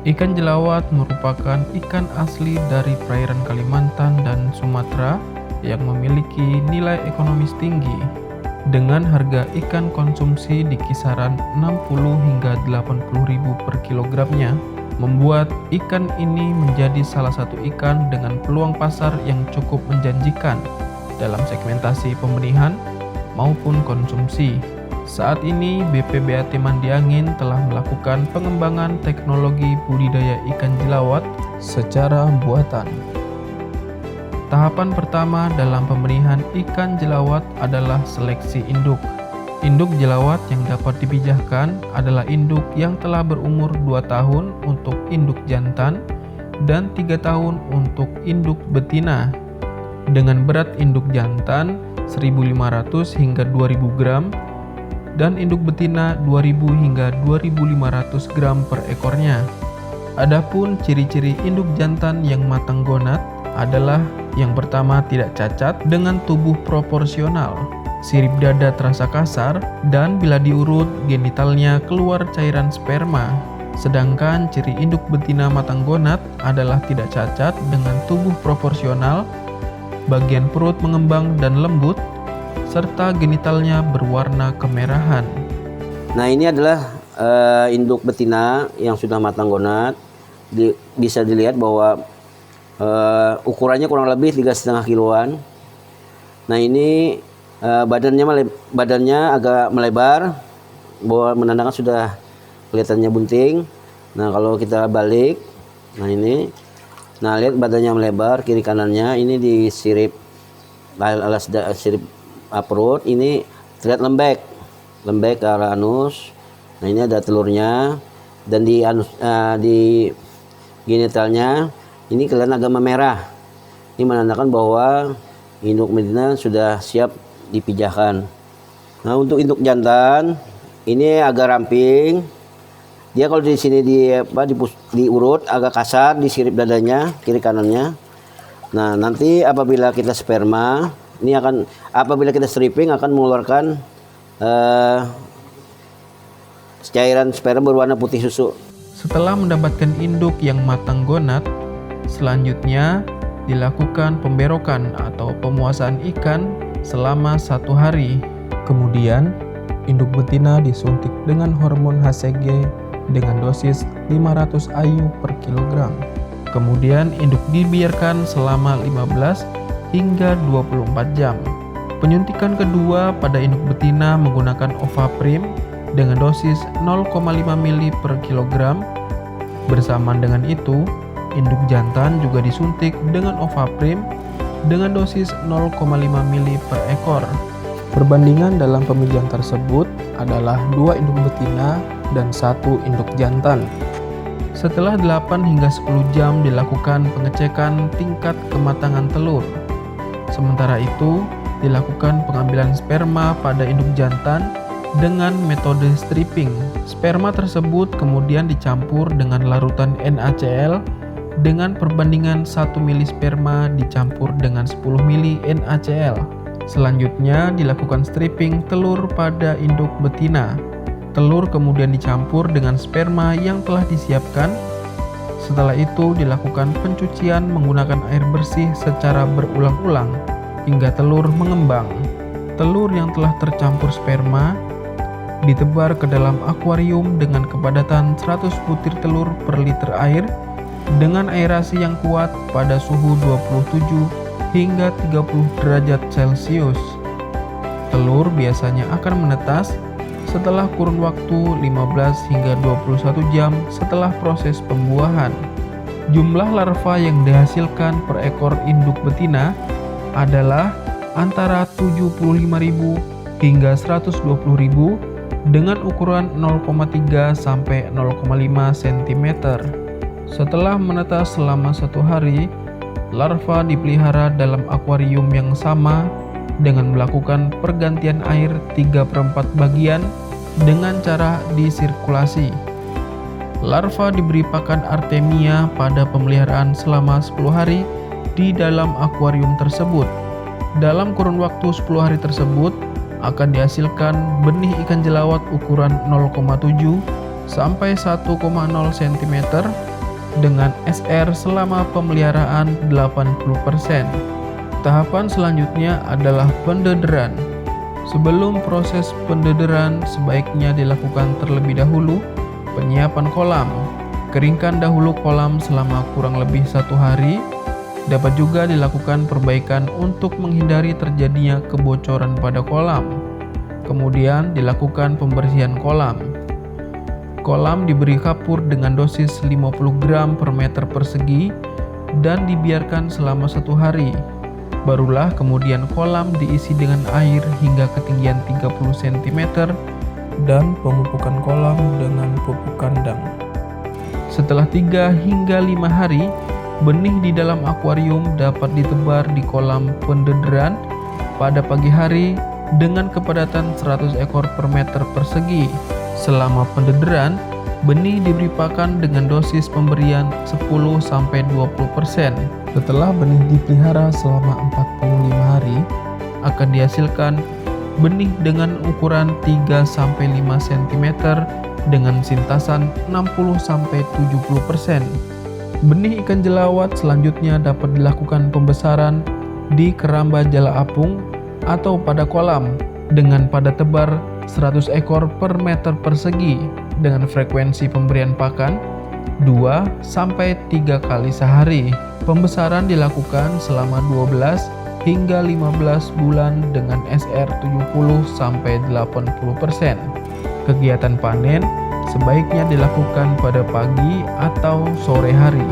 Ikan jelawat merupakan ikan asli dari perairan Kalimantan dan Sumatera yang memiliki nilai ekonomis tinggi, dengan harga ikan konsumsi di kisaran 60 hingga 80 ribu per kilogramnya, membuat ikan ini menjadi salah satu ikan dengan peluang pasar yang cukup menjanjikan dalam segmentasi pembenihan maupun konsumsi. Saat ini BPBAT Mandiangin telah melakukan pengembangan teknologi budidaya ikan jelawat secara buatan. Tahapan pertama dalam pembenihan ikan jelawat adalah seleksi induk. Induk jelawat yang dapat dipijahkan adalah induk yang telah berumur 2 tahun untuk induk jantan dan 3 tahun untuk induk betina. Dengan berat induk jantan 1.500 hingga 2.000 gram dan induk betina 2.000 hingga 2.500 gram per ekornya. Adapun ciri-ciri induk jantan yang matang gonat adalah yang pertama tidak cacat dengan tubuh proporsional, sirip dada terasa kasar, dan bila diurut genitalnya keluar cairan sperma. Sedangkan ciri induk betina matang gonat adalah tidak cacat dengan tubuh proporsional, bagian perut mengembang dan lembut, serta genitalnya berwarna kemerahan. Nah, ini adalah induk betina yang sudah matang gonat. Bisa dilihat bahwa ukurannya kurang lebih 3,5 kiloan. Nah, ini badannya agak melebar, bahwa menandakan sudah kelihatannya bunting. Nah, kalau kita balik, nah lihat badannya melebar kiri kanannya. Ini di sirip alas sirip perut ini terlihat lembek ke arah anus. Nah, ini ada telurnya, dan di genitalnya ini kelihatan agak memerah. Ini menandakan bahwa induk betina sudah siap dipijahkan. Nah, untuk induk jantan ini agak ramping. Dia kalau di sini diurut agak kasar di sirip dadanya kiri kanannya. Nah, nanti apabila kita sperma, apabila kita stripping akan mengeluarkan cairan sperma berwarna putih susu. Setelah mendapatkan induk yang matang gonat, selanjutnya dilakukan pemberokan atau pemuasaan ikan selama 1 hari. Kemudian, induk betina disuntik dengan hormon HCG dengan dosis 500 IU per kilogram. Kemudian induk dibiarkan selama 15 hingga 24 jam. Penyuntikan kedua pada induk betina menggunakan Ovaprim dengan dosis 0,5 ml per kilogram. Bersamaan dengan itu, induk jantan juga disuntik dengan Ovaprim dengan dosis 0,5 ml per ekor. Perbandingan dalam pemijahan tersebut adalah 2 induk betina dan 1 induk jantan. Setelah 8 hingga 10 jam dilakukan pengecekan tingkat kematangan telur. Sementara itu, dilakukan pengambilan sperma pada induk jantan dengan metode stripping. Sperma tersebut kemudian dicampur dengan larutan NaCl dengan perbandingan 1 mili sperma dicampur dengan 10 mili NaCl. Selanjutnya dilakukan stripping telur pada induk betina. Telur kemudian dicampur dengan sperma yang telah disiapkan. Setelah itu dilakukan pencucian menggunakan air bersih secara berulang-ulang hingga telur mengembang. Telur yang telah tercampur sperma ditebar ke dalam akuarium dengan kepadatan 100 butir telur per liter air dengan aerasi yang kuat pada suhu 27 hingga 30 derajat Celcius. Telur biasanya akan menetas setelah kurun waktu 15 hingga 21 jam setelah proses pembuahan. Jumlah larva yang dihasilkan per ekor induk betina adalah antara 75.000 hingga 120.000 dengan ukuran 0,3 sampai 0,5 cm. Setelah menetas selama 1 hari, larva dipelihara dalam akuarium yang sama dengan melakukan pergantian air 3/4 bagian dengan cara disirkulasi. Larva diberi pakan artemia pada pemeliharaan selama 10 hari di dalam akuarium tersebut. Dalam kurun waktu 10 hari tersebut akan dihasilkan benih ikan jelawat ukuran 0,7 sampai 1,0 cm dengan SR selama pemeliharaan 80%. Tahapan selanjutnya adalah pendederan. Sebelum proses pendederan, sebaiknya dilakukan terlebih dahulu penyiapan kolam. Keringkan dahulu kolam selama kurang lebih 1 hari. Dapat juga dilakukan perbaikan untuk menghindari terjadinya kebocoran pada kolam. Kemudian dilakukan pembersihan kolam. Kolam diberi kapur dengan dosis 50 gram per meter persegi dan dibiarkan selama 1 hari. Barulah kemudian kolam diisi dengan air hingga ketinggian 30 cm dan pemupukan kolam dengan pupuk kandang. Setelah 3 hingga 5 hari, benih di dalam akuarium dapat ditebar di kolam pendederan pada pagi hari dengan kepadatan 100 ekor per meter persegi. Selama pendederan, benih diberi pakan dengan dosis pemberian 10-20%. Setelah benih dipelihara selama 45 hari, akan dihasilkan benih dengan ukuran 3-5 cm dengan sintasan 60-70%. Benih ikan jelawat selanjutnya dapat dilakukan pembesaran di keramba jala apung atau pada kolam dengan pada tebar 100 ekor per meter persegi dengan frekuensi pemberian pakan 2-3 kali sehari. Pembesaran dilakukan selama 12 hingga 15 bulan dengan SR 70-80%. Kegiatan panen sebaiknya dilakukan pada pagi atau sore hari.